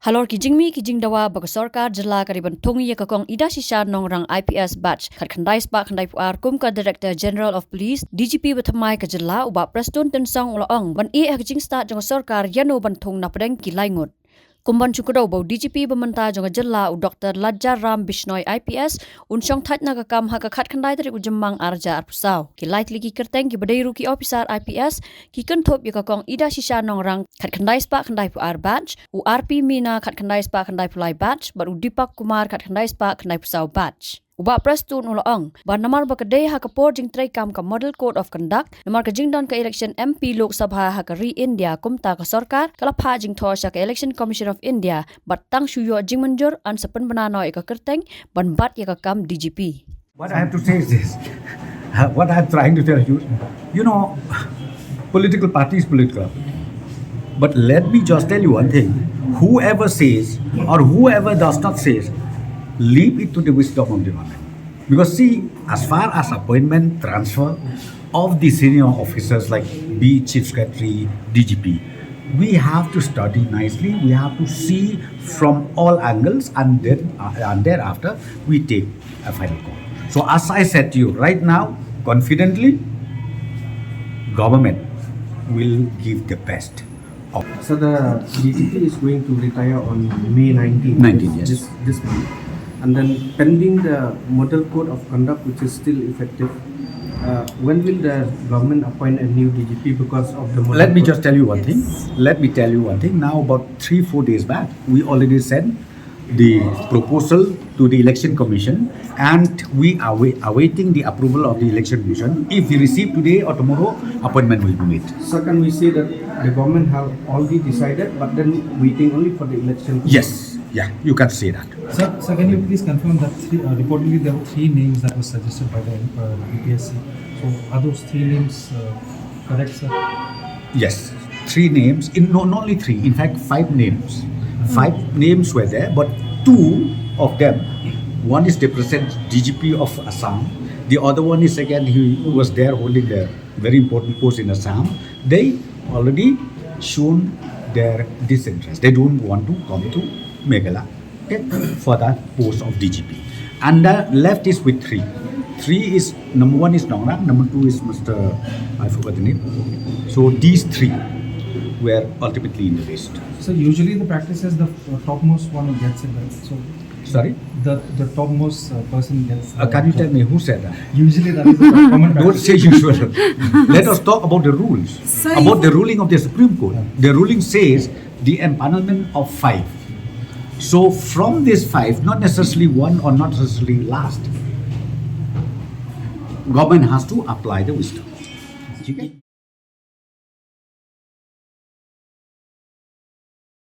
Halor ki jingmi ki jingdawa bag Sorkar jela kariban Thung ye kakong ida sisa nongrang IPS batch khat khandai spa khandai puar kum ka Director General of Police DGP Thymmai ka jela uba Prestone tensong ulaong ban e Jingstad jong Sorkar yano ban Thung napdeng ki laingot kumban chukro bo DGP bamanta jong jela u Dr. Lajjar Ram Bishnoi IPS unsong that na kam ha ka khat khandai tari ujemmang arja arpusau ki likely ki kerteng ki badairu ki officer IPS ki kenthop ye kakong ida sisa nongrang khat khandai spa khandai puar batch u RP Mina khat khandai spa khandai pulai batch baru Dipak Kumar khat khandai spa khandai pusau batch uba Prestone ulaong ban namar bakadei ha kapor jing trai kam ka model code of conduct namar ka jingdon ka election MP Lok Sabha ha ka re India kumta ka Sorkar kala pha jing thor sa ka election commission of India bat tang shuyo Jingmynjur an sapan banano ka kerteng ban bat ya ka kam DGP. What I have to say is this. What I'm trying to tell you, political party is political. But let me just tell you one thing. Whoever says or whoever does not say, leave it to the wisdom of the government. Because see, as far as appointment, transfer of the senior officers like be Chief Secretary, DGP, we have to study nicely. We have to see from all angles, and then and thereafter we take a final call. So as I said to you right now, confidently, government will give the best. So the DGP is going to retire on May 19th. 19th, yes. This month. And then pending the model code of conduct, which is still effective, when will the government appoint a new DGP because of the model Let me code? just tell you one thing. Let me tell you one thing. Now about 3-4 days back, we already sent the proposal to the election commission, and we are awaiting the approval of the election commission. If we receive today or tomorrow, appointment will be made. So can we say that the government have already decided, but then waiting only for the election? Yes. Yeah, you can say that. Sir, can you please confirm that reportedly there were 3 names that were suggested by the EPSC. So are those 3 names correct, sir? Yes, 3 names. Not only 3, in fact 5 names. 5 names were there, but 2 of them, one is the present DGP of Assam, the other one is again he was there holding a very important post in Assam. They already shown their disinterest. They don't want to come to Meghalaya, okay, for that post of DGP. And the left is with 3. 3 is, number 1 is Nongrang, number 2 is Mr. I forgot the name. So these 3 were ultimately in the list. So usually the practice is the topmost one who gets it, right? So Sorry? the topmost person gets Can you tell me who said that? Usually that is the common Don't practice. say usual. Let us talk about the rules. About the ruling of the Supreme Court. The ruling says the empanelment of 5. So from this 5, not necessarily 1 or not necessarily last, government has to apply the wisdom.